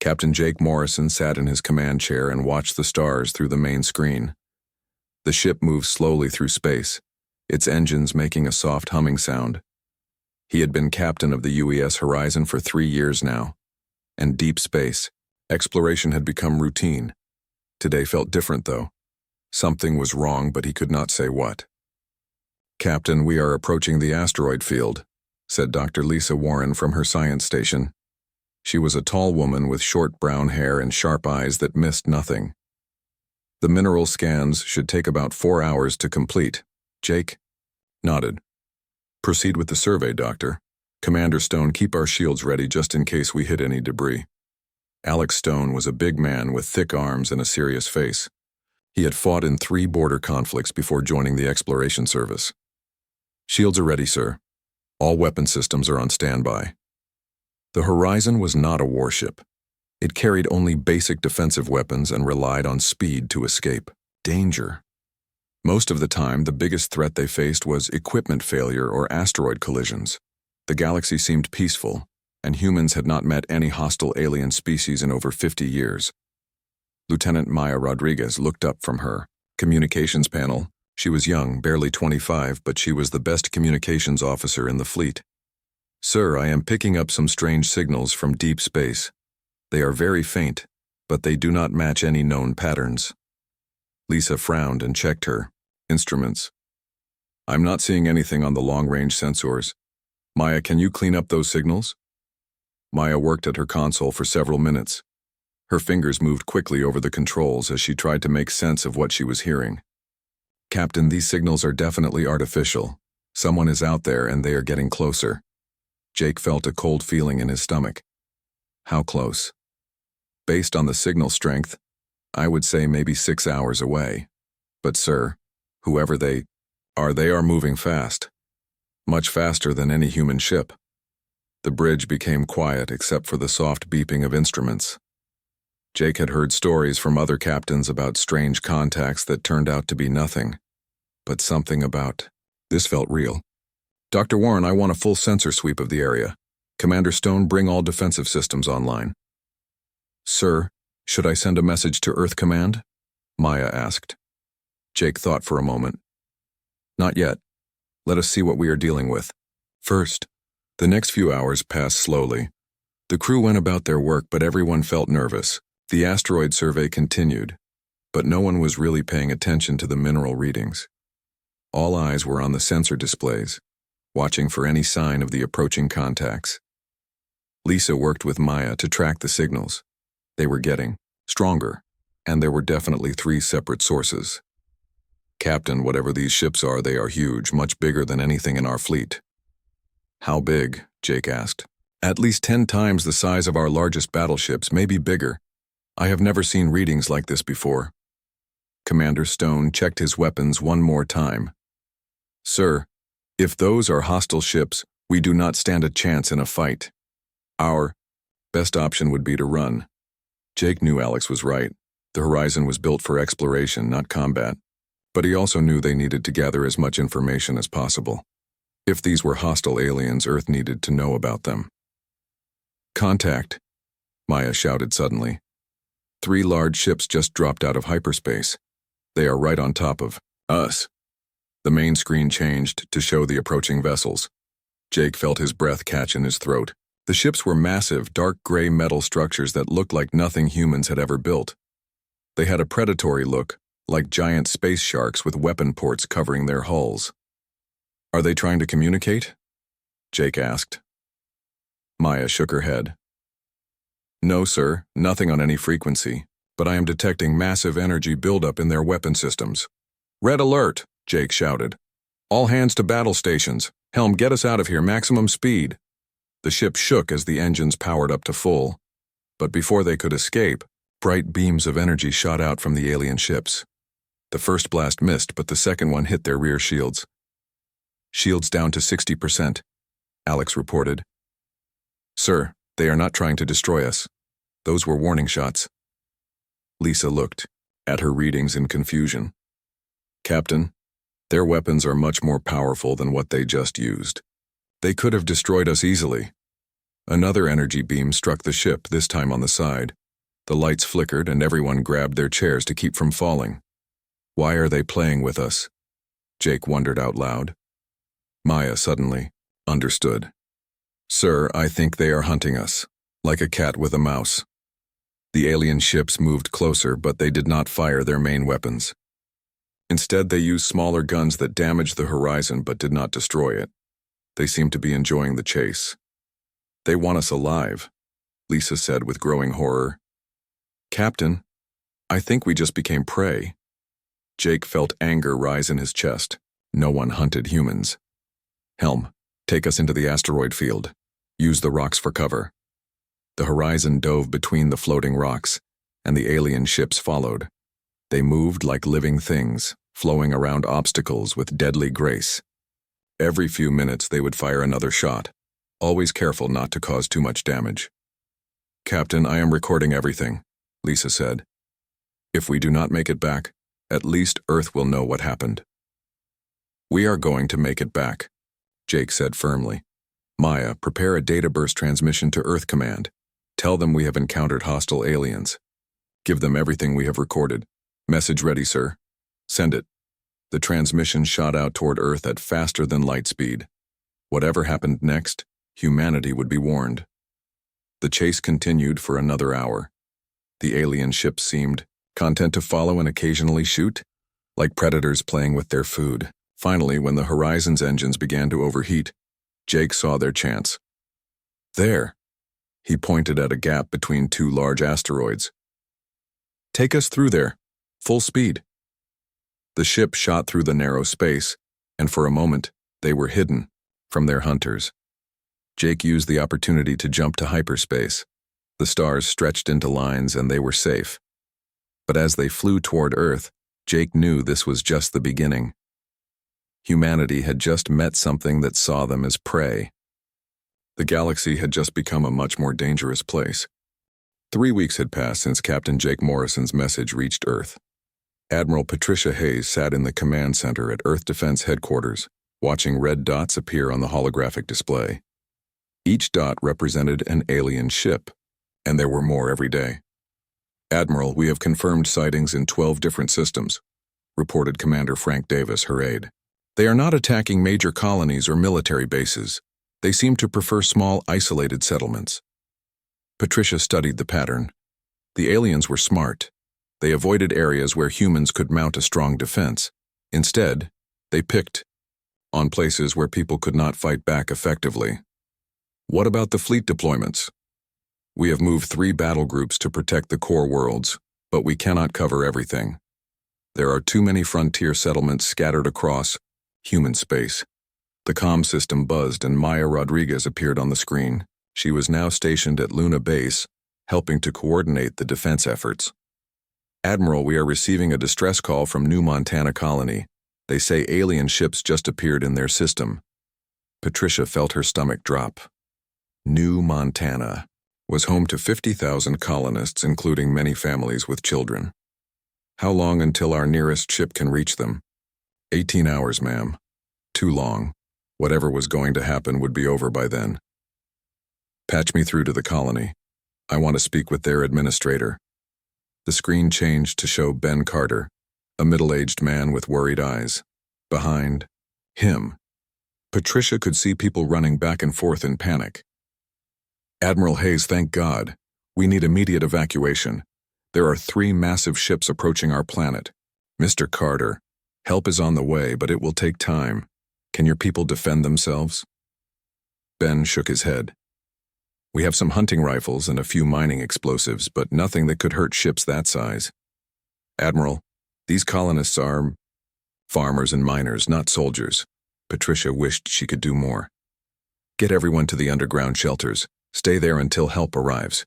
Captain Jake Morrison sat in his command chair and watched the stars through the main screen. The ship moved slowly through space, its engines making a soft humming sound. He had been captain of the UES Horizon for 3 years now, and deep space, exploration had become routine. Today felt different, though. Something was wrong, but he could not say what. "Captain, we are approaching the asteroid field," said Dr. Lisa Warren from her science station. She was a tall woman with short brown hair and sharp eyes that missed nothing. "The mineral scans should take about 4 hours to complete." Jake nodded. "Proceed with the survey, Doctor. Commander Stone, keep our shields ready just in case we hit any debris." Alex Stone was a big man with thick arms and a serious face. He had fought in 3 border conflicts before joining the exploration service. "Shields are ready, sir. All weapon systems are on standby." The Horizon was not a warship. It carried only basic defensive weapons and relied on speed to escape. Danger. Most of the time, the biggest threat they faced was equipment failure or asteroid collisions. The galaxy seemed peaceful, and humans had not met any hostile alien species in over 50 years. Lieutenant Maya Rodriguez looked up from her communications panel. She was young, barely 25, but she was the best communications officer in the fleet. "Sir, I am picking up some strange signals from deep space. They are very faint, but they do not match any known patterns." Lisa frowned and checked her instruments. "I'm not seeing anything on the long-range sensors. Maya, can you clean up those signals?" Maya worked at her console for several minutes. Her fingers moved quickly over the controls as she tried to make sense of what she was hearing. "Captain, these signals are definitely artificial. Someone is out there and they are getting closer." Jake felt a cold feeling in his stomach. "How close?" "Based on the signal strength, I would say maybe 6 hours away. But sir, whoever they are moving fast. Much faster than any human ship." The bridge became quiet except for the soft beeping of instruments. Jake had heard stories from other captains about strange contacts that turned out to be nothing. But something about this felt real. "Dr. Warren, I want a full sensor sweep of the area. Commander Stone, bring all defensive systems online." "Sir, should I send a message to Earth Command?" Maya asked. Jake thought for a moment. "Not yet. Let us see what we are dealing with first." The next few hours passed slowly. The crew went about their work, but everyone felt nervous. The asteroid survey continued, but no one was really paying attention to the mineral readings. All eyes were on the sensor displays, watching for any sign of the approaching contacts. Lisa worked with Maya to track the signals. They were getting stronger, and there were definitely 3 separate sources. "Captain, whatever these ships are, they are huge, much bigger than anything in our fleet." "How big?" Jake asked. "At least 10 times the size of our largest battleships, maybe bigger. I have never seen readings like this before." Commander Stone checked his weapons one more time. "Sir, if those are hostile ships, we do not stand a chance in a fight. Our best option would be to run." Jake knew Alex was right. The Horizon was built for exploration, not combat. But he also knew they needed to gather as much information as possible. If these were hostile aliens, Earth needed to know about them. "Contact!" Maya shouted suddenly. 3 large ships just dropped out of hyperspace. They are right on top of us. The main screen changed to show the approaching vessels. Jake felt his breath catch in his throat. The ships were massive, dark gray metal structures that looked like nothing humans had ever built. They had a predatory look, like giant space sharks with weapon ports covering their hulls. "Are they trying to communicate?" Jake asked. Maya shook her head. "No, sir, nothing on any frequency, but I am detecting massive energy buildup in their weapon systems." "Red alert!" Jake shouted. "All hands to battle stations. Helm, get us out of here, maximum speed." The ship shook as the engines powered up to full. But before they could escape, bright beams of energy shot out from the alien ships. The first blast missed, but the second one hit their rear shields. "Shields down to 60%, Alex reported. "Sir, they are not trying to destroy us. Those were warning shots." Lisa looked at her readings in confusion. "Captain, their weapons are much more powerful than what they just used. They could have destroyed us easily." Another energy beam struck the ship, this time on the side. The lights flickered and everyone grabbed their chairs to keep from falling. Why are they playing with us? Jake wondered out loud. Maya suddenly understood. Sir, I think they are hunting us, like a cat with a mouse. The alien ships moved closer, but they did not fire their main weapons. Instead, they used smaller guns that damaged the horizon but did not destroy it. They seemed to be enjoying the chase. They want us alive, Lisa said with growing horror. Captain, I think we just became prey. Jake felt anger rise in his chest. No one hunted humans. Helm, take us into the asteroid field. Use the rocks for cover. The horizon dove between the floating rocks, and the alien ships followed. They moved like living things, flowing around obstacles with deadly grace. Every few minutes they would fire another shot, always careful not to cause too much damage. Captain, I am recording everything, Lisa said. If we do not make it back, at least Earth will know what happened. We are going to make it back, Jake said firmly. Maya, prepare a data burst transmission to Earth Command. Tell them we have encountered hostile aliens. Give them everything we have recorded. Message ready, sir. Send it. The transmission shot out toward Earth at faster than light speed. Whatever happened next, humanity would be warned. The chase continued for another hour. The alien ships seemed content to follow and occasionally shoot, like predators playing with their food. Finally, when the Horizon's engines began to overheat, Jake saw their chance. There. He pointed at a gap between two large asteroids. Take us through there. Full speed. The ship shot through the narrow space, and for a moment, they were hidden from their hunters. Jake used the opportunity to jump to hyperspace. The stars stretched into lines and they were safe. But as they flew toward Earth, Jake knew this was just the beginning. Humanity had just met something that saw them as prey. The galaxy had just become a much more dangerous place. 3 weeks had passed since Captain Jake Morrison's message reached Earth. Admiral Patricia Hayes sat in the command center at Earth Defense Headquarters, watching red dots appear on the holographic display. Each dot represented an alien ship, and there were more every day. Admiral, we have confirmed sightings in 12 different systems, reported Commander Frank Davis, her aide. They are not attacking major colonies or military bases. They seem to prefer small, isolated settlements. Patricia studied the pattern. The aliens were smart. They avoided areas where humans could mount a strong defense. Instead, they picked on places where people could not fight back effectively. What about the fleet deployments? We have moved 3 battle groups to protect the core worlds, but we cannot cover everything. There are too many frontier settlements scattered across human space. The comm system buzzed and Maya Rodriguez appeared on the screen. She was now stationed at Luna Base, helping to coordinate the defense efforts. Admiral, we are receiving a distress call from New Montana Colony. They say alien ships just appeared in their system. Patricia felt her stomach drop. New Montana was home to 50,000 colonists, including many families with children. How long until our nearest ship can reach them? 18 hours, ma'am. Too long. Whatever was going to happen would be over by then. Patch me through to the colony. I want to speak with their administrator. The screen changed to show Ben Carter, a middle-aged man with worried eyes. Behind him, Patricia could see people running back and forth in panic. Admiral Hayes, thank God. We need immediate evacuation. There are 3 massive ships approaching our planet. Mr. Carter, help is on the way, but it will take time. Can your people defend themselves? Ben shook his head. We have some hunting rifles and a few mining explosives, but nothing that could hurt ships that size. Admiral, these colonists are farmers and miners, not soldiers. Patricia wished she could do more. Get everyone to the underground shelters. Stay there until help arrives.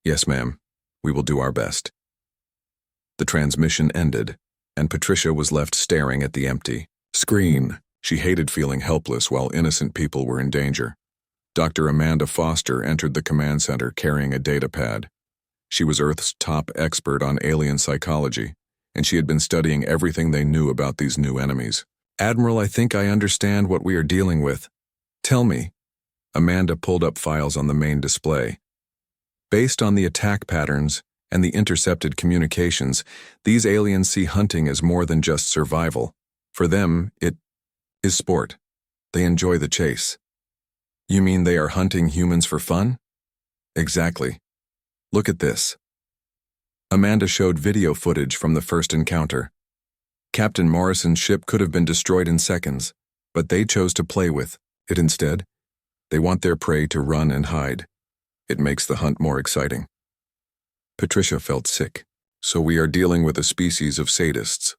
Yes, ma'am. We will do our best. The transmission ended, and Patricia was left staring at the empty screen. She hated feeling helpless while innocent people were in danger. Dr. Amanda Foster entered the command center carrying a data pad. She was Earth's top expert on alien psychology, and she had been studying everything they knew about these new enemies. Admiral, I think I understand what we are dealing with. Tell me, Amanda pulled up files on the main display. Based on the attack patterns and the intercepted communications, these aliens see hunting as more than just survival. For them, it is sport. They enjoy the chase. You mean they are hunting humans for fun? Exactly. Look at this. Amanda showed video footage from the first encounter. Captain Morrison's ship could have been destroyed in seconds, but they chose to play with it instead. They want their prey to run and hide. It makes the hunt more exciting. Patricia felt sick. So we are dealing with a species of sadists.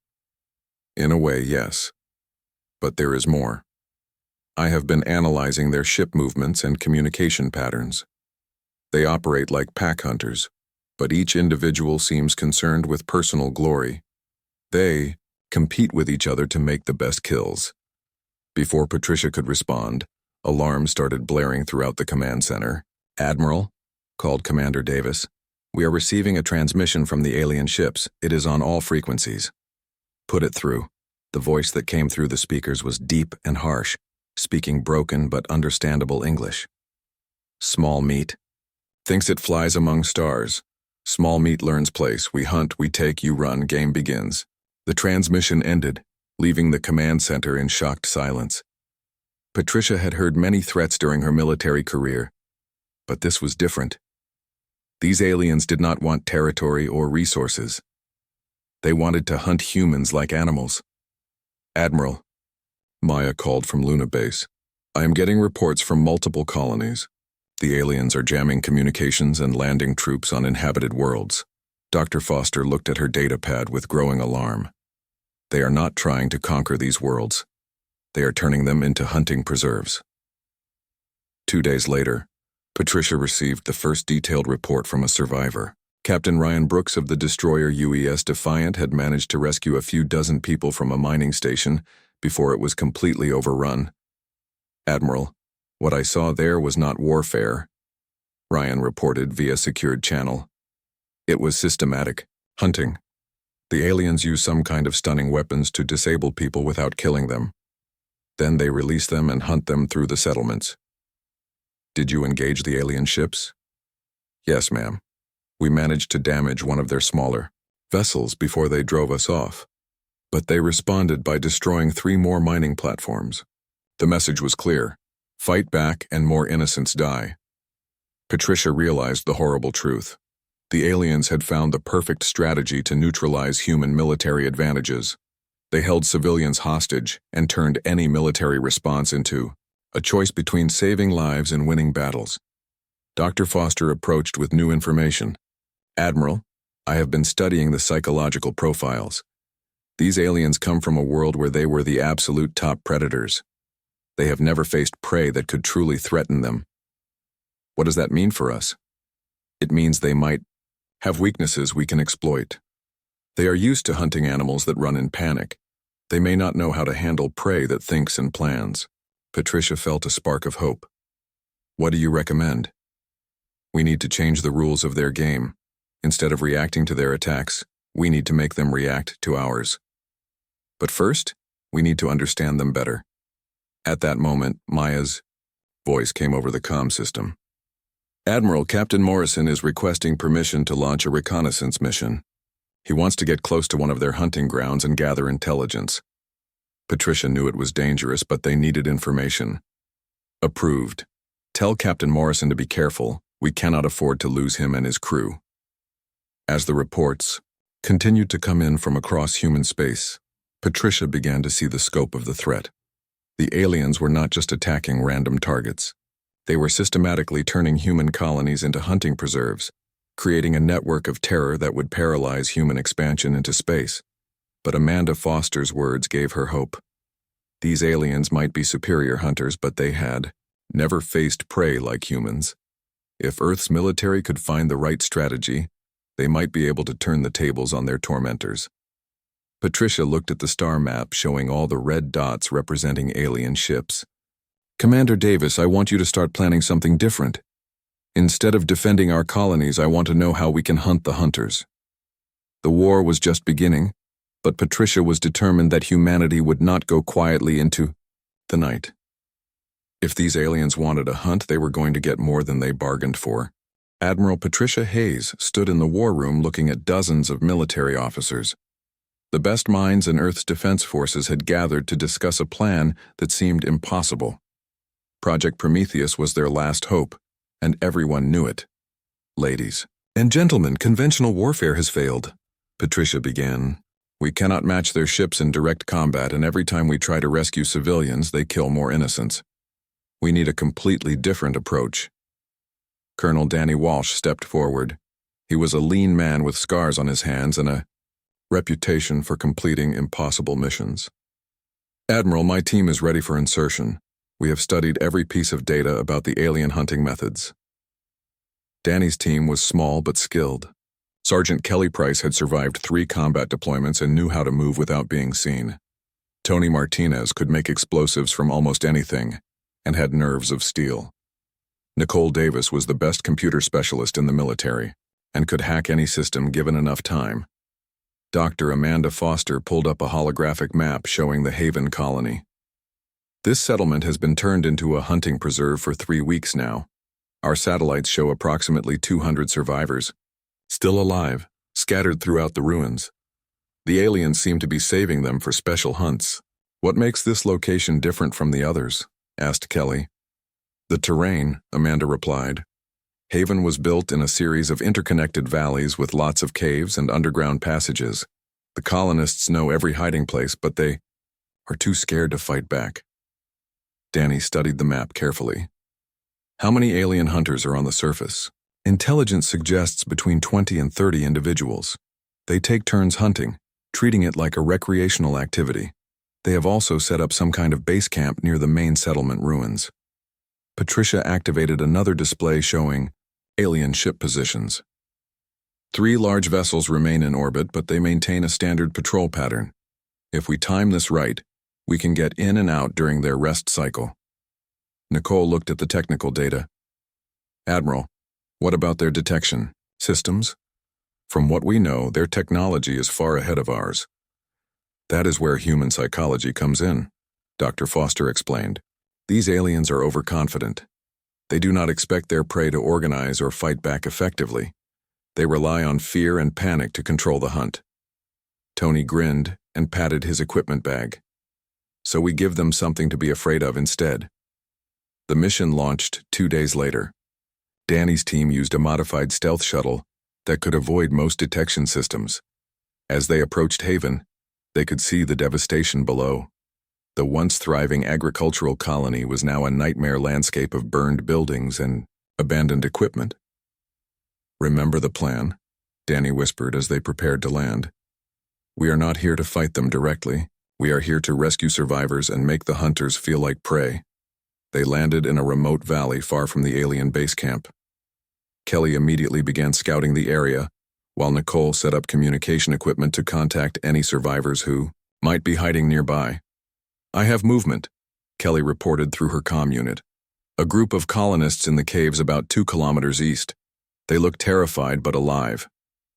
In a way, yes. But there is more. I have been analyzing their ship movements and communication patterns. They operate like pack hunters, but each individual seems concerned with personal glory. They compete with each other to make the best kills. Before Patricia could respond, alarms started blaring throughout the command center. "Admiral," called Commander Davis, "we are receiving a transmission from the alien ships. It is on all frequencies." "Put it through." The voice that came through the speakers was deep and harsh, speaking broken but understandable English. "Small meat. Thinks it flies among stars. Small meat learns place. We hunt, we take, you run, game begins." The transmission ended, leaving the command center in shocked silence. Patricia had heard many threats during her military career, but this was different. These aliens did not want territory or resources. They wanted to hunt humans like animals. "Admiral," Maya called from Luna Base, "I am getting reports from multiple colonies. The aliens are jamming communications and landing troops on inhabited worlds." Dr. Foster looked at her data pad with growing alarm. They are not trying to conquer these worlds. They are turning them into hunting preserves. 2 days later, Patricia received the first detailed report from a survivor. Captain Ryan Brooks of the destroyer UES Defiant had managed to rescue a few dozen people from a mining station before it was completely overrun. "Admiral, what I saw there was not warfare," Ryan reported via secured channel. "It was systematic hunting. The aliens use some kind of stunning weapons to disable people without killing them. Then they release them and hunt them through the settlements." "Did you engage the alien ships?" "Yes, ma'am. We managed to damage one of their smaller vessels before they drove us off. But they responded by destroying 3 more mining platforms. The message was clear: fight back and more innocents die." Patricia realized the horrible truth. The aliens had found the perfect strategy to neutralize human military advantages. They held civilians hostage and turned any military response into a choice between saving lives and winning battles. Dr. Foster approached with new information. "Admiral, I have been studying the psychological profiles. These aliens come from a world where they were the absolute top predators. They have never faced prey that could truly threaten them." "What does that mean for us?" "It means they might have weaknesses we can exploit. They are used to hunting animals that run in panic. They may not know how to handle prey that thinks and plans." Patricia felt a spark of hope. "What do you recommend?" "We need to change the rules of their game. Instead of reacting to their attacks, we need to make them react to ours. But first, we need to understand them better." At that moment, Maya's voice came over the comm system. "Admiral, Captain Morrison is requesting permission to launch a reconnaissance mission. He wants to get close to one of their hunting grounds and gather intelligence." Patricia knew it was dangerous, but they needed information. "Approved. Tell Captain Morrison to be careful. We cannot afford to lose him and his crew." As the reports continued to come in from across human space, Patricia began to see the scope of the threat. The aliens were not just attacking random targets. They were systematically turning human colonies into hunting preserves, creating a network of terror that would paralyze human expansion into space. But Amanda Foster's words gave her hope. These aliens might be superior hunters, but they had never faced prey like humans. If Earth's military could find the right strategy, they might be able to turn the tables on their tormentors. Patricia looked at the star map showing all the red dots representing alien ships. "Commander Davis, I want you to start planning something different. Instead of defending our colonies, I want to know how we can hunt the hunters." The war was just beginning, but Patricia was determined that humanity would not go quietly into the night. If these aliens wanted a hunt, they were going to get more than they bargained for. Admiral Patricia Hayes stood in the war room looking at dozens of military officers. The best minds in Earth's defense forces had gathered to discuss a plan that seemed impossible. Project Prometheus was their last hope, and everyone knew it. "Ladies and gentlemen, conventional warfare has failed," Patricia began. "We cannot match their ships in direct combat, and every time we try to rescue civilians, they kill more innocents. We need a completely different approach." Colonel Danny Walsh stepped forward. He was a lean man with scars on his hands and a reputation for completing impossible missions. "Admiral, my team is ready for insertion. We have studied every piece of data about the alien hunting methods." Danny's team was small but skilled. Sergeant Kelly Price had survived 3 combat deployments and knew how to move without being seen. Tony Martinez could make explosives from almost anything and had nerves of steel. Nicole Davis was the best computer specialist in the military and could hack any system given enough time. Dr. Amanda Foster pulled up a holographic map showing the Haven colony. "This settlement has been turned into a hunting preserve for 3 weeks now. Our satellites show approximately 200 survivors, still alive, scattered throughout the ruins. The aliens seem to be saving them for special hunts." "What makes this location different from the others?" asked Kelly. "The terrain," Amanda replied. "Haven was built in a series of interconnected valleys with lots of caves and underground passages. The colonists know every hiding place, but they are too scared to fight back." Danny studied the map carefully. "How many alien hunters are on the surface?" "Intelligence suggests between 20 and 30 individuals. They take turns hunting, treating it like a recreational activity. They have also set up some kind of base camp near the main settlement ruins." Patricia activated another display showing alien ship positions. 3 large vessels remain in orbit, but they maintain a standard patrol pattern. If we time this right, we can get in and out during their rest cycle. Nicole looked at the technical data. "Admiral, what about their detection systems? From what we know, their technology is far ahead of ours." "That is where human psychology comes in," Dr. Foster explained. "These aliens are overconfident. They do not expect their prey to organize or fight back effectively. They rely on fear and panic to control the hunt." Tony grinned and patted his equipment bag. "So we give them something to be afraid of instead." The mission launched 2 days later. Danny's team used a modified stealth shuttle that could avoid most detection systems. As they approached Haven, they could see the devastation below. The once thriving agricultural colony was now a nightmare landscape of burned buildings and abandoned equipment. "Remember the plan?" Danny whispered as they prepared to land. "We are not here to fight them directly. We are here to rescue survivors and make the hunters feel like prey." They landed in a remote valley far from the alien base camp. Kelly immediately began scouting the area, while Nicole set up communication equipment to contact any survivors who might be hiding nearby. "I have movement," Kelly reported through her comm unit. "A group of colonists in the caves about 2 kilometers east. They look terrified but alive."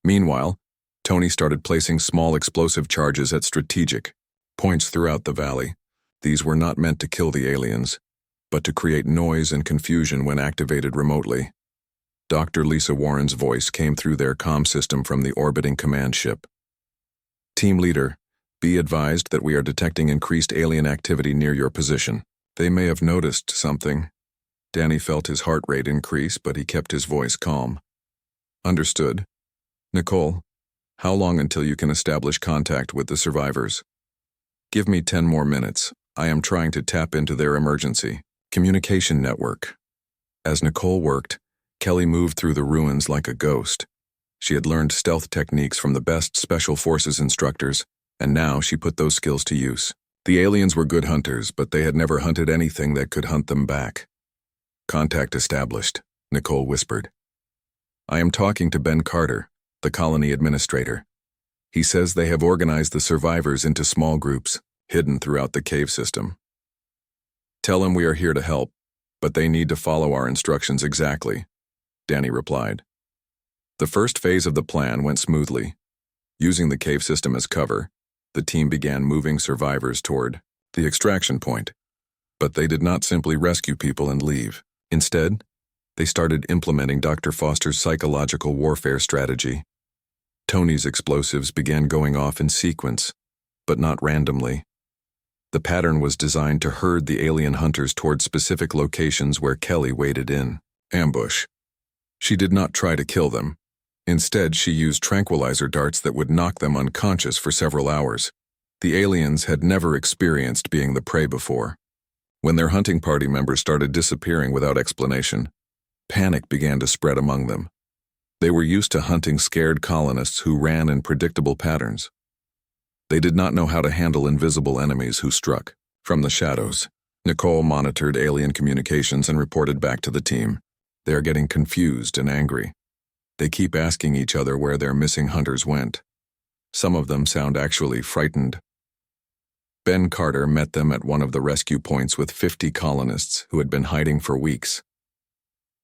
Meanwhile, Tony started placing small explosive charges at strategic points throughout the valley. These were not meant to kill the aliens, but to create noise and confusion when activated remotely. Dr. Lisa Warren's voice came through their comm system from the orbiting command ship. "Team leader, be advised that we are detecting increased alien activity near your position. They may have noticed something." Danny felt his heart rate increase, but he kept his voice calm. "Understood. Nicole, how long until you can establish contact with the survivors?" "Give me 10 more minutes. I am trying to tap into their emergency communication network." As Nicole worked, Kelly moved through the ruins like a ghost. She had learned stealth techniques from the best special forces instructors, and now she put those skills to use. The aliens were good hunters, but they had never hunted anything that could hunt them back. "Contact established," Nicole whispered. "I am talking to Ben Carter, the colony administrator. He says they have organized the survivors into small groups, hidden throughout the cave system. Tell him we are here to help, but they need to follow our instructions exactly," Danny replied. The first phase of the plan went smoothly. Using the cave system as cover, the team began moving survivors toward the extraction point. But they did not simply rescue people and leave. Instead, they started implementing Dr. Foster's psychological warfare strategy. Tony's explosives began going off in sequence, but not randomly. The pattern was designed to herd the alien hunters toward specific locations where Kelly waded in. Ambush. She did not try to kill them. Instead, she used tranquilizer darts that would knock them unconscious for several hours. The aliens had never experienced being the prey before. When their hunting party members started disappearing without explanation, panic began to spread among them. They were used to hunting scared colonists who ran in predictable patterns. They did not know how to handle invisible enemies who struck from the shadows. Nicole monitored alien communications and reported back to the team. They are getting confused and angry. They keep asking each other where their missing hunters went. Some of them sound actually frightened. Ben Carter met them at one of the rescue points with 50 colonists who had been hiding for weeks.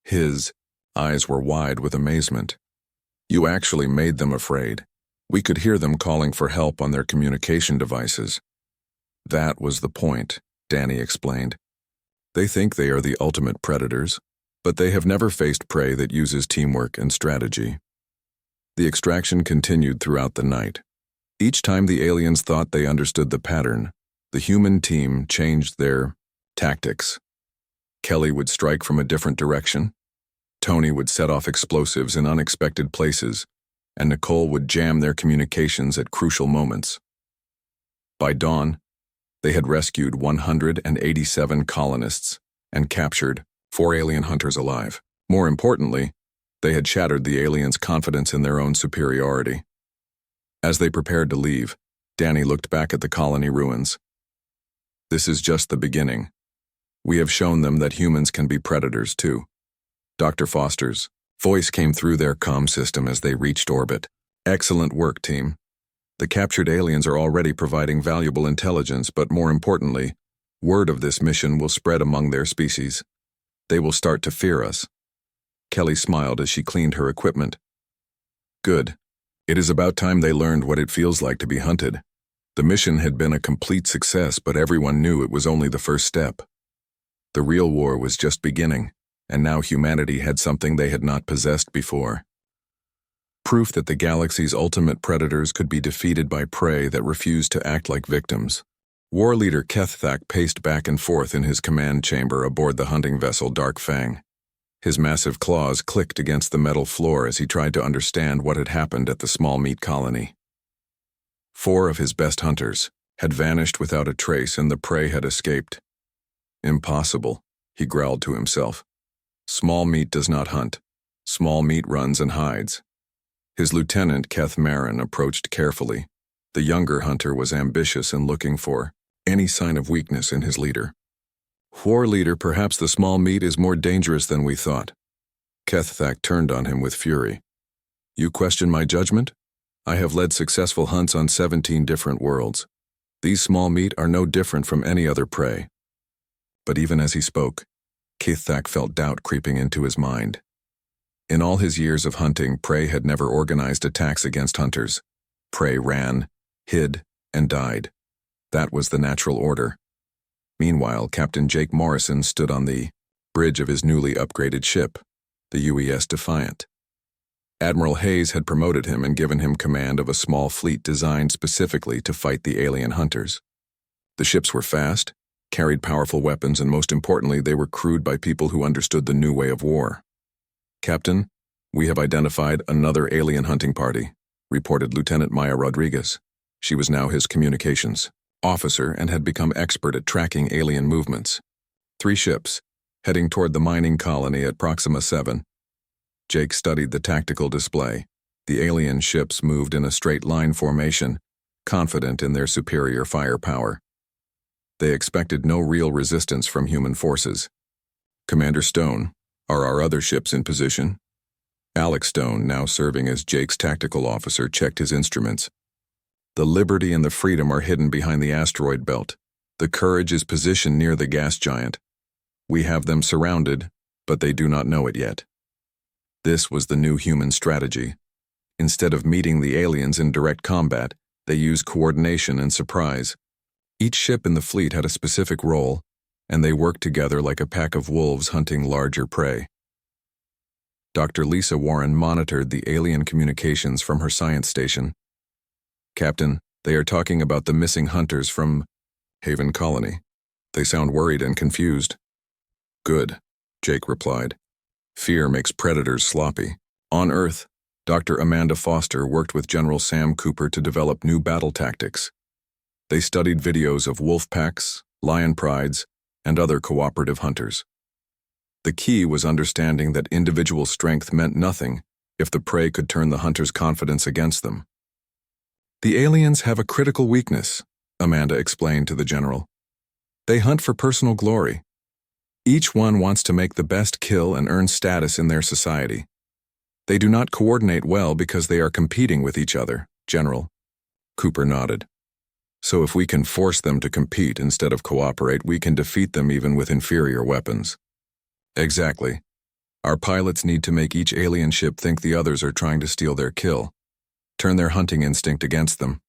His eyes were wide with amazement. "You actually made them afraid. We could hear them calling for help on their communication devices." "That was the point," Danny explained. "They think they are the ultimate predators, but they have never faced prey that uses teamwork and strategy." The extraction continued throughout the night. Each time the aliens thought they understood the pattern, the human team changed their tactics. Kelly would strike from a different direction, Tony would set off explosives in unexpected places, and Nicole would jam their communications at crucial moments. By dawn, they had rescued 187 colonists and captured 4 alien hunters alive. More importantly, they had shattered the aliens' confidence in their own superiority. As they prepared to leave, Danny looked back at the colony ruins. "This is just the beginning. We have shown them that humans can be predators too." Dr. Foster's voice came through their comm system as they reached orbit. "Excellent work, team. The captured aliens are already providing valuable intelligence, but more importantly, word of this mission will spread among their species. They will start to fear us." Kelly smiled as she cleaned her equipment. "Good. It is about time they learned what it feels like to be hunted." The mission had been a complete success, but everyone knew it was only the first step. The real war was just beginning, and now humanity had something they had not possessed before. Proof that the galaxy's ultimate predators could be defeated by prey that refused to act like victims. War leader Keththak paced back and forth in his command chamber aboard the hunting vessel Dark Fang. His massive claws clicked against the metal floor as he tried to understand what had happened at the small meat colony. 4 of his best hunters had vanished without a trace, and the prey had escaped. "Impossible," he growled to himself. "Small meat does not hunt. Small meat runs and hides." His lieutenant, Keth Marin, approached carefully. The younger hunter was ambitious and looking for any sign of weakness in his leader. "War leader, perhaps the small meat is more dangerous than we thought." Keththak turned on him with fury. "You question my judgment? I have led successful hunts on 17 different worlds. These small meat are no different from any other prey." But even as he spoke, Keththak felt doubt creeping into his mind. In all his years of hunting, prey had never organized attacks against hunters. Prey ran, hid, and died. That was the natural order. Meanwhile, Captain Jake Morrison stood on the bridge of his newly upgraded ship, the UES Defiant. Admiral Hayes had promoted him and given him command of a small fleet designed specifically to fight the alien hunters. The ships were fast, carried powerful weapons, and most importantly, they were crewed by people who understood the new way of war. "Captain, we have identified another alien hunting party," reported Lieutenant Maya Rodriguez. She was now his communications officer and had become expert at tracking alien movements. 3 ships, heading toward the mining colony at Proxima 7. Jake studied the tactical display. The alien ships moved in a straight line formation, confident in their superior firepower. They expected no real resistance from human forces. "Commander Stone, are our other ships in position?" Alex Stone, now serving as Jake's tactical officer, checked his instruments. "The Liberty and the Freedom are hidden behind the asteroid belt. The Courage is positioned near the gas giant. We have them surrounded, but they do not know it yet." This was the new human strategy. Instead of meeting the aliens in direct combat, they used coordination and surprise. Each ship in the fleet had a specific role, and they worked together like a pack of wolves hunting larger prey. Dr. Lisa Warren monitored the alien communications from her science station. "Captain, they are talking about the missing hunters from Haven Colony. They sound worried and confused." "Good," Jake replied. "Fear makes predators sloppy." On Earth, Dr. Amanda Foster worked with General Sam Cooper to develop new battle tactics. They studied videos of wolf packs, lion prides, and other cooperative hunters. The key was understanding that individual strength meant nothing if the prey could turn the hunter's confidence against them. "The aliens have a critical weakness," Amanda explained to the general. "They hunt for personal glory. Each one wants to make the best kill and earn status in their society. They do not coordinate well because they are competing with each other, General." Cooper nodded. "So if we can force them to compete instead of cooperate, we can defeat them even with inferior weapons." "Exactly. Our pilots need to make each alien ship think the others are trying to steal their kill, turn their hunting instinct against them."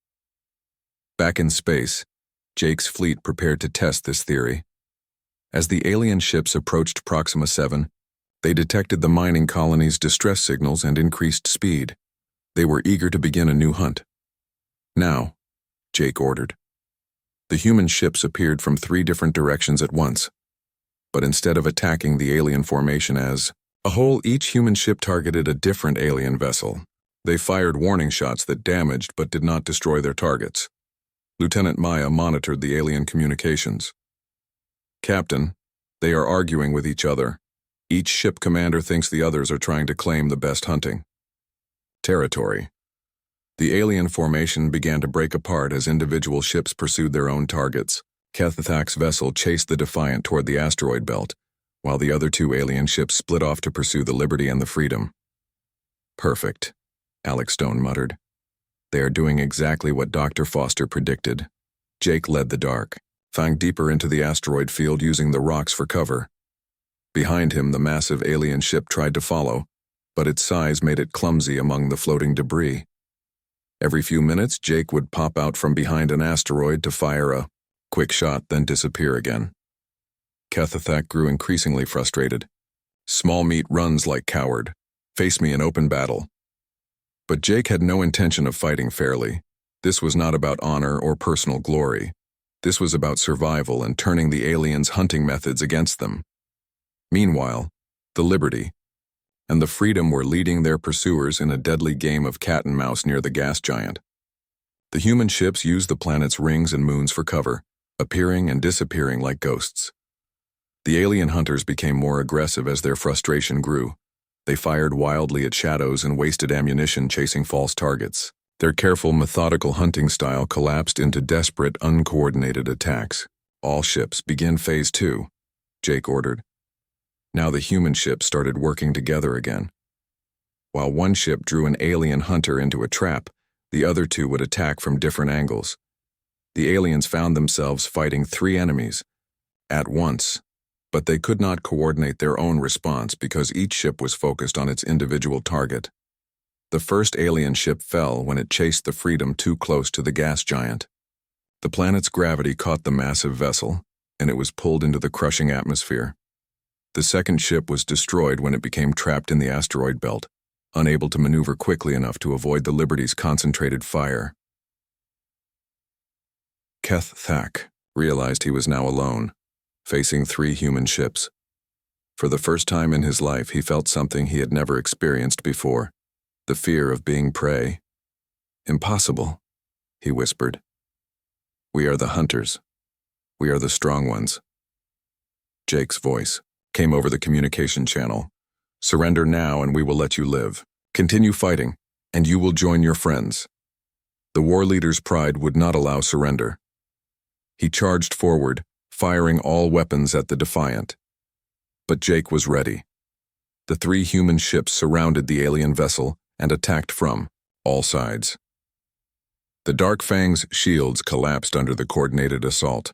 Back in space, Jake's fleet prepared to test this theory. As the alien ships approached Proxima 7, they detected the mining colony's distress signals and increased speed. They were eager to begin a new hunt. "Now," Jake ordered. The human ships appeared from 3 different directions at once. But instead of attacking the alien formation as a whole, each human ship targeted a different alien vessel. They fired warning shots that damaged but did not destroy their targets. Lieutenant Maya monitored the alien communications. "Captain, they are arguing with each other. Each ship commander thinks the others are trying to claim the best hunting territory." The alien formation began to break apart as individual ships pursued their own targets. Keththak's vessel chased the Defiant toward the asteroid belt, while the other 2 alien ships split off to pursue the Liberty and the Freedom. "Perfect," Alex Stone muttered. "They are doing exactly what Dr. Foster predicted." Jake led the dark, fanged deeper into the asteroid field using the rocks for cover. Behind him, the massive alien ship tried to follow, but its size made it clumsy among the floating debris. Every few minutes, Jake would pop out from behind an asteroid to fire a quick shot, then disappear again. Keththak grew increasingly frustrated. "Small meat runs like coward. Face me in open battle." But Jake had no intention of fighting fairly. This was not about honor or personal glory. This was about survival and turning the aliens' hunting methods against them. Meanwhile, the Liberty and the Freedom were leading their pursuers in a deadly game of cat and mouse near the gas giant. The human ships used the planet's rings and moons for cover, appearing and disappearing like ghosts. The alien hunters became more aggressive as their frustration grew. They fired wildly at shadows and wasted ammunition chasing false targets. Their careful, methodical hunting style collapsed into desperate, uncoordinated attacks. "All ships, begin Phase 2, Jake ordered. Now the human ships started working together again. While one ship drew an alien hunter into a trap, the other 2 would attack from different angles. The aliens found themselves fighting 3 enemies at once, but they could not coordinate their own response because each ship was focused on its individual target. The first alien ship fell when it chased the Freedom too close to the gas giant. The planet's gravity caught the massive vessel, and it was pulled into the crushing atmosphere. The second ship was destroyed when it became trapped in the asteroid belt, unable to maneuver quickly enough to avoid the Liberty's concentrated fire. Keththak realized he was now alone, facing 3 human ships. For the first time in his life, he felt something he had never experienced before, the fear of being prey. "Impossible," he whispered. "We are the hunters. We are the strong ones." Jake's voice came over the communication channel. "Surrender now and we will let you live. Continue fighting, and you will join your friends." The war leader's pride would not allow surrender. He charged forward, firing all weapons at the Defiant. But Jake was ready. The 3 human ships surrounded the alien vessel and attacked from all sides. The Dark Fang's shields collapsed under the coordinated assault.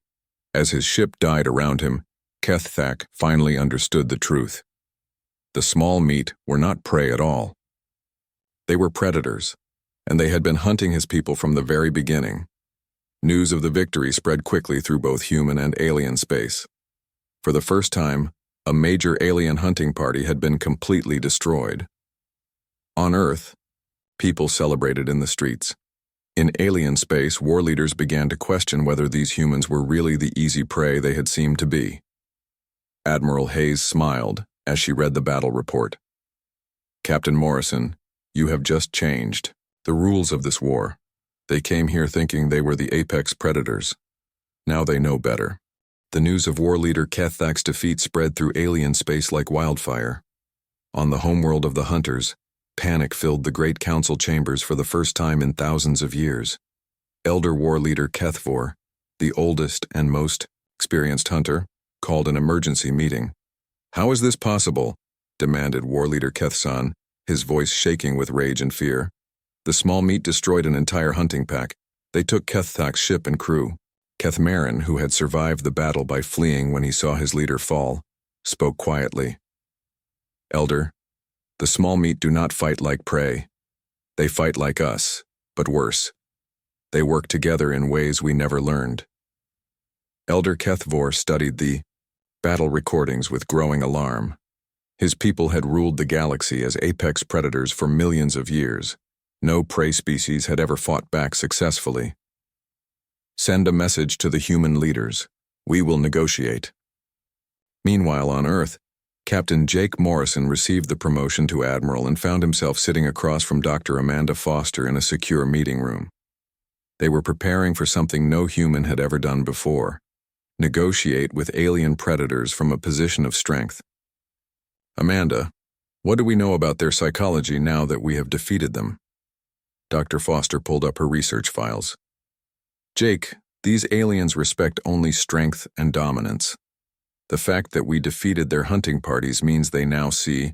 As his ship died around him, Keththak finally understood the truth. The small meat were not prey at all. They were predators, and they had been hunting his people from the very beginning. News of the victory spread quickly through both human and alien space. For the first time, a major alien hunting party had been completely destroyed. On Earth, people celebrated in the streets. In alien space, war leaders began to question whether these humans were really the easy prey they had seemed to be. Admiral Hayes smiled as she read the battle report. "Captain Morrison, you have just changed the rules of this war. They came here thinking they were the apex predators. Now they know better." The news of war leader Kethak's defeat spread through alien space like wildfire. On the homeworld of the hunters, panic filled the Great Council chambers for the first time in thousands of years. Elder war leader Kethvor, the oldest and most experienced hunter, called an emergency meeting. "How is this possible?" demanded war leader Kethsan, his voice shaking with rage and fear. "The small meat destroyed an entire hunting pack. They took Kethak's ship and crew." Kethmarin, who had survived the battle by fleeing when he saw his leader fall, spoke quietly. "Elder, the small meat do not fight like prey. They fight like us, but worse. They work together in ways we never learned." Elder Kethvor studied the battle recordings with growing alarm. His people had ruled the galaxy as apex predators for millions of years. No prey species had ever fought back successfully. "Send a message to the human leaders. We will negotiate." Meanwhile, on Earth, Captain Jake Morrison received the promotion to Admiral and found himself sitting across from Dr. Amanda Foster in a secure meeting room. They were preparing for something no human had ever done before: negotiate with alien predators from a position of strength. "Amanda, what do we know about their psychology now that we have defeated them?" Dr. Foster pulled up her research files. "Jake, these aliens respect only strength and dominance. The fact that we defeated their hunting parties means they now see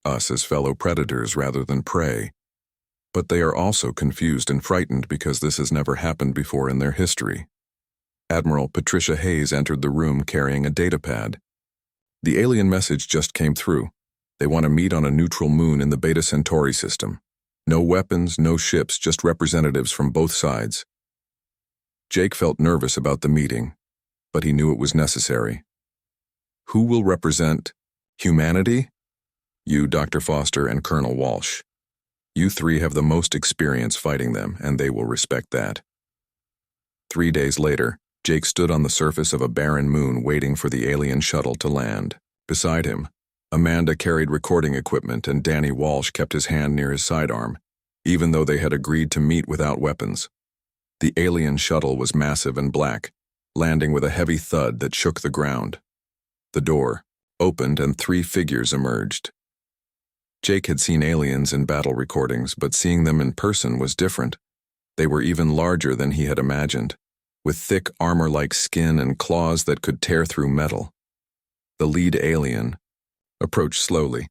us as fellow predators rather than prey. But they are also confused and frightened because this has never happened before in their history." Admiral Patricia Hayes entered the room carrying a datapad. "The alien message just came through. They want to meet on a neutral moon in the Beta Centauri system. No weapons, no ships, just representatives from both sides." Jake felt nervous about the meeting, but he knew it was necessary. "Who will represent humanity?" "You, Dr. Foster, and Colonel Walsh. You three have the most experience fighting them, and they will respect that." 3 days later, Jake stood on the surface of a barren moon waiting for the alien shuttle to land. Beside him, Amanda carried recording equipment and Danny Walsh kept his hand near his sidearm, even though they had agreed to meet without weapons. The alien shuttle was massive and black, landing with a heavy thud that shook the ground. The door opened and 3 figures emerged. Jake had seen aliens in battle recordings, but seeing them in person was different. They were even larger than he had imagined, with thick armor-like skin and claws that could tear through metal. The lead alien approached slowly.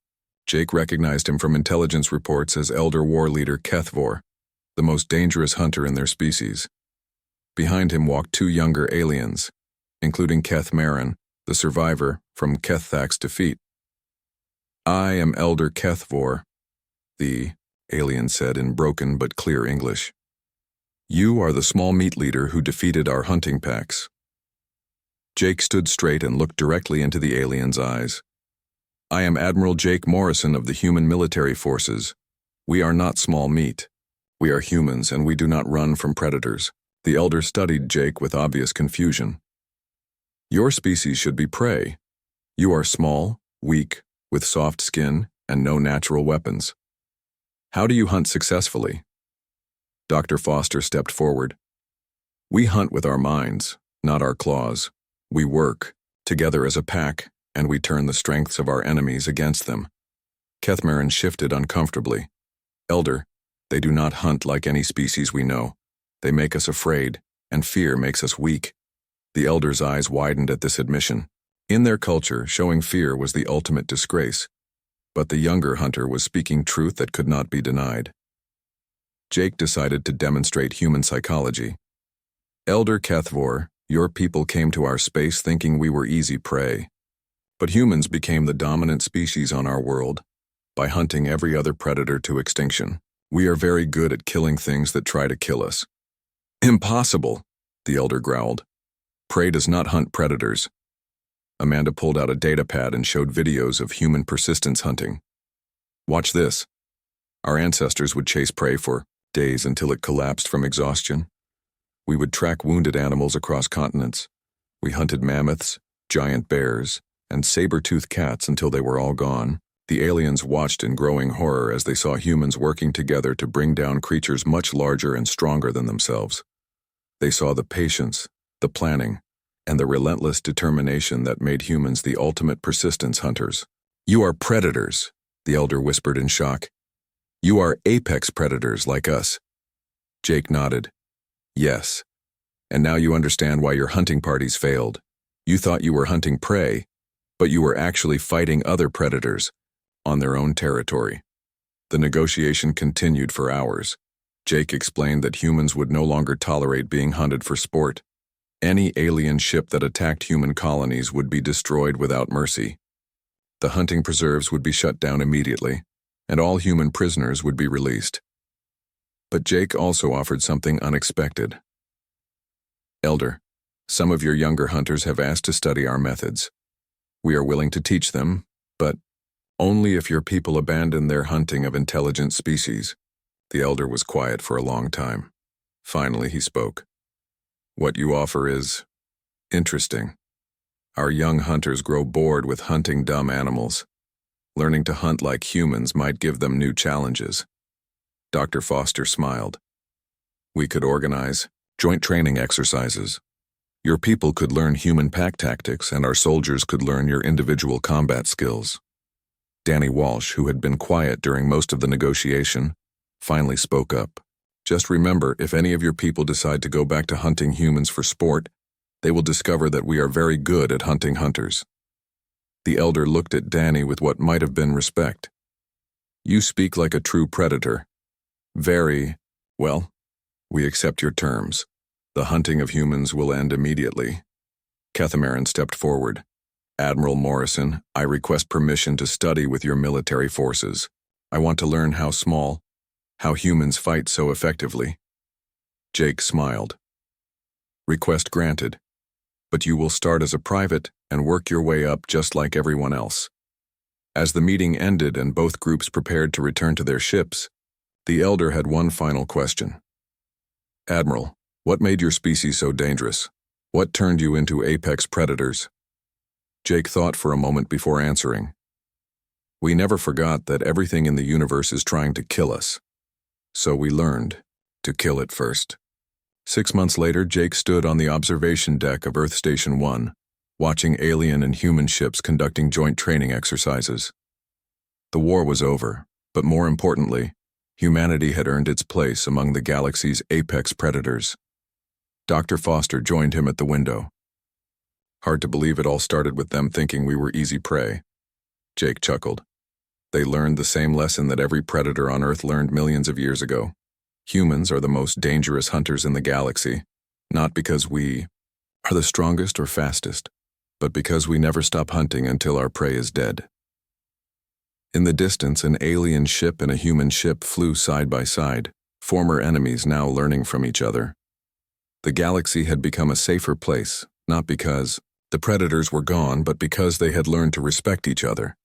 Jake recognized him from intelligence reports as Elder War Leader Kethvor, the most dangerous hunter in their species. Behind him walked 2 younger aliens, including Kethmarin, the survivor from Kethak's defeat. "I am Elder Kethvor," the alien said in broken but clear English. "You are the small meat leader who defeated our hunting packs." Jake stood straight and looked directly into the alien's eyes. "I am Admiral Jake Morrison of the Human Military Forces. We are not small meat. We are humans and we do not run from predators." The elder studied Jake with obvious confusion. "Your species should be prey. You are small, weak, with soft skin and no natural weapons. How do you hunt successfully?" Dr. Foster stepped forward. "We hunt with our minds, not our claws. We work together as a pack, and we turn the strengths of our enemies against them." Kethmarin shifted uncomfortably. "Elder, they do not hunt like any species we know. They make us afraid, and fear makes us weak." The elder's eyes widened at this admission. In their culture, showing fear was the ultimate disgrace. But the younger hunter was speaking truth that could not be denied. Jake decided to demonstrate human psychology. "Elder Kethvor, your people came to our space thinking we were easy prey. But humans became the dominant species on our world by hunting every other predator to extinction. We are very good at killing things that try to kill us." "Impossible," the elder growled. "Prey does not hunt predators." Amanda pulled out a data pad and showed videos of human persistence hunting. Watch this. Our ancestors would chase prey for days until it collapsed from exhaustion. We would track wounded animals across continents. We hunted mammoths, giant bears, and saber-toothed cats until they were all gone. The aliens watched in growing horror as they saw humans working together to bring down creatures much larger and stronger than themselves. They saw the patience, the planning, and the relentless determination that made humans the ultimate persistence hunters. "You are predators," the elder whispered in shock. "You are apex predators like us." Jake nodded. "Yes. And now you understand why your hunting parties failed. You thought you were hunting prey, but you were actually fighting other predators on their own territory." The negotiation continued for hours. Jake explained that humans would no longer tolerate being hunted for sport. Any alien ship that attacked human colonies would be destroyed without mercy. The hunting preserves would be shut down immediately, and all human prisoners would be released. But Jake also offered something unexpected. "Elder, some of your younger hunters have asked to study our methods. We are willing to teach them, but only if your people abandon their hunting of intelligent species." The elder was quiet for a long time. Finally, he spoke. "What you offer is interesting. Our young hunters grow bored with hunting dumb animals. Learning to hunt like humans might give them new challenges." Dr. Foster smiled. "We could organize joint training exercises. Your people could learn human pack tactics, and our soldiers could learn your individual combat skills." Danny Walsh, who had been quiet during most of the negotiation, finally spoke up. "Just remember, if any of your people decide to go back to hunting humans for sport, they will discover that we are very good at hunting hunters." The elder looked at Danny with what might have been respect. "You speak like a true predator. Very, well, we accept your terms. The hunting of humans will end immediately." Cathamaran stepped forward. "Admiral Morrison, I request permission to study with your military forces. I want to learn how humans fight so effectively." Jake smiled. "Request granted. But you will start as a private and work your way up just like everyone else." As the meeting ended and both groups prepared to return to their ships, the elder had one final question. "Admiral, what made your species so dangerous? What turned you into apex predators?" Jake thought for a moment before answering. "We never forgot that everything in the universe is trying to kill us. So we learned to kill it first." 6 months later, Jake stood on the observation deck of Earth Station 1, watching alien and human ships conducting joint training exercises. The war was over, but more importantly, humanity had earned its place among the galaxy's apex predators. Dr. Foster joined him at the window. "Hard to believe it all started with them thinking we were easy prey." Jake chuckled. "They learned the same lesson that every predator on Earth learned millions of years ago. Humans are the most dangerous hunters in the galaxy, not because we are the strongest or fastest, but because we never stop hunting until our prey is dead." In the distance, an alien ship and a human ship flew side by side, former enemies now learning from each other. The galaxy had become a safer place, not because the predators were gone, but because they had learned to respect each other.